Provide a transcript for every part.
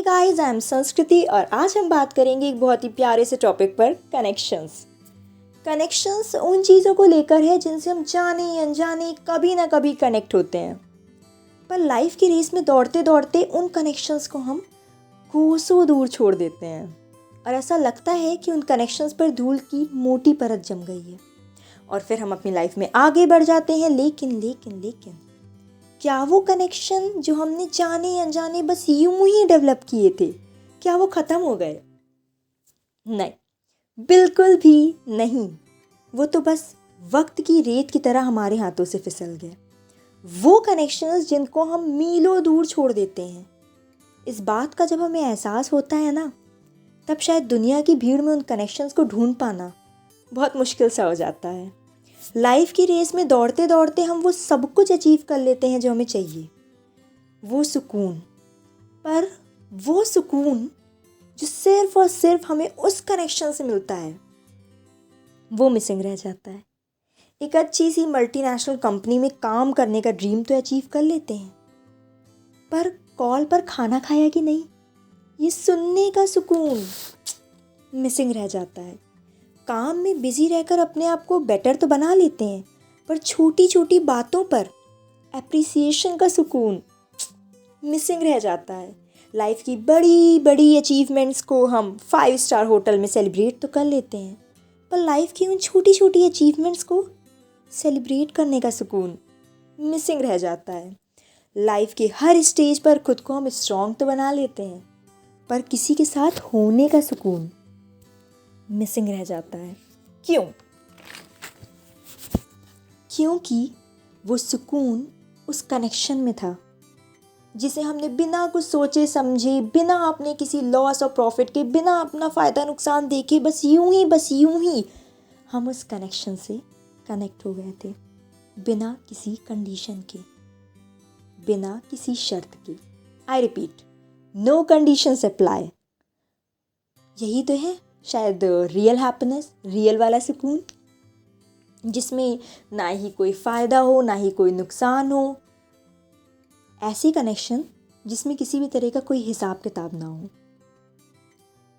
Guys, I am संस्कृति और आज हम बात करेंगे एक बहुत ही प्यारे से टॉपिक पर, कनेक्शंस। कनेक्शंस उन चीज़ों को लेकर है जिनसे हम जाने अनजाने कभी ना कभी कनेक्ट होते हैं, पर लाइफ की रेस में दौड़ते दौड़ते उन कनेक्शंस को हम कोसों दूर छोड़ देते हैं और ऐसा लगता है कि उन कनेक्शंस पर धूल की मोटी परत जम गई है और फिर हम अपनी लाइफ में आगे बढ़ जाते हैं। लेकिन क्या वो कनेक्शन जो हमने जाने अनजाने बस यूं ही डेवलप किए थे, क्या वो ख़त्म हो गए? नहीं, बिल्कुल भी नहीं। वो तो बस वक्त की रेत की तरह हमारे हाथों से फिसल गए। वो कनेक्शंस जिनको हम मीलों दूर छोड़ देते हैं, इस बात का जब हमें एहसास होता है ना, तब शायद दुनिया की भीड़ में उन कनेक्शंस को ढूंढ पाना बहुत मुश्किल सा हो जाता है। लाइफ की रेस में दौड़ते दौड़ते हम वो सब कुछ अचीव कर लेते हैं जो हमें चाहिए, वो सुकून, पर वो सुकून जो सिर्फ और सिर्फ हमें उस कनेक्शन से मिलता है, वो मिसिंग रह जाता है। एक अच्छी सी मल्टीनेशनल कंपनी में काम करने का ड्रीम तो अचीव कर लेते हैं, पर कॉल पर खाना खाया कि नहीं, ये सुनने का सुकून मिसिंग रह जाता है। काम में बिजी रहकर अपने आप को बेटर तो बना लेते हैं, पर छोटी छोटी बातों पर एप्रिसिएशन का सुकून मिसिंग रह जाता है। लाइफ की बड़ी बड़ी अचीवमेंट्स को हम 5 स्टार होटल में सेलिब्रेट तो कर लेते हैं, पर लाइफ की उन छोटी छोटी अचीवमेंट्स को सेलिब्रेट करने का सुकून मिसिंग रह जाता है। लाइफ के हर स्टेज पर खुद को हम स्ट्रॉन्ग तो बना लेते हैं, पर किसी के साथ होने का सुकून मिसिंग रह जाता है। क्यों? क्योंकि वो सुकून उस कनेक्शन में था जिसे हमने बिना कुछ सोचे समझे, बिना अपने किसी लॉस और प्रॉफिट के, बिना अपना फ़ायदा नुकसान देखे, बस यूं ही हम उस कनेक्शन से कनेक्ट हो गए थे, बिना किसी कंडीशन के, बिना किसी शर्त के। I repeat, no conditions apply. यही तो है शायद रियल हैप्पीनेस, रियल वाला सुकून, जिसमें ना ही कोई फ़ायदा हो, ना ही कोई नुकसान हो। ऐसी कनेक्शन जिसमें किसी भी तरह का कोई हिसाब किताब ना हो,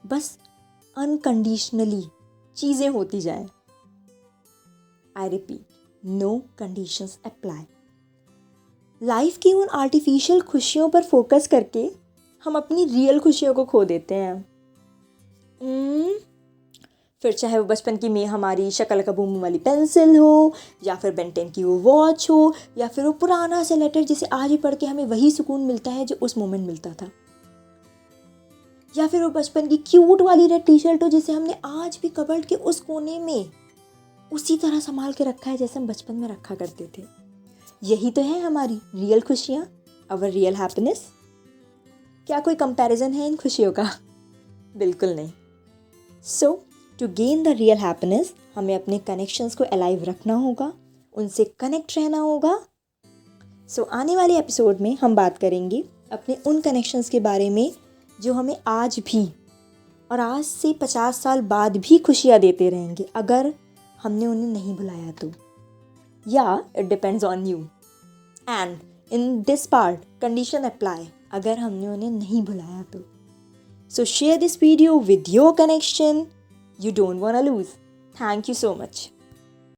बस अनकंडीशनली चीज़ें होती जाएं। I repeat, no conditions apply. Life की उन आर्टिफिशियल खुशियों पर फोकस करके हम अपनी रियल खुशियों को खो देते हैं। फिर चाहे वो बचपन की में हमारी शक्ल का बूम वाली पेंसिल हो, या फिर बेन 10 की वो वॉच हो, या फिर वो पुराना सा लेटर जिसे आज भी पढ़ के हमें वही सुकून मिलता है जो उस मोमेंट मिलता था, या फिर वो बचपन की क्यूट वाली रेड टी शर्ट हो जिसे हमने आज भी कबर्ड के उस कोने में उसी तरह संभाल के रखा है जैसे हम बचपन में रखा करते थे। यही तो है हमारी रियल खुशियाँ, अवर रियल हैप्पीनेस। क्या कोई कंपैरिजन है इन खुशियों का? बिल्कुल नहीं। So to gain the real happiness, हमें अपने कनेक्शंस को अलाइव रखना होगा, उनसे कनेक्ट रहना होगा। सो आने वाले एपिसोड में हम बात करेंगे अपने उन कनेक्शंस के बारे में जो हमें आज भी और आज से 50 साल बाद भी खुशियाँ देते रहेंगे, अगर हमने उन्हें नहीं भुलाया तो। या it depends on you, and in this part condition apply, अगर हमने उन्हें नहीं भुलाया तो। So share this video with your connection you don't want to lose. Thank you so much.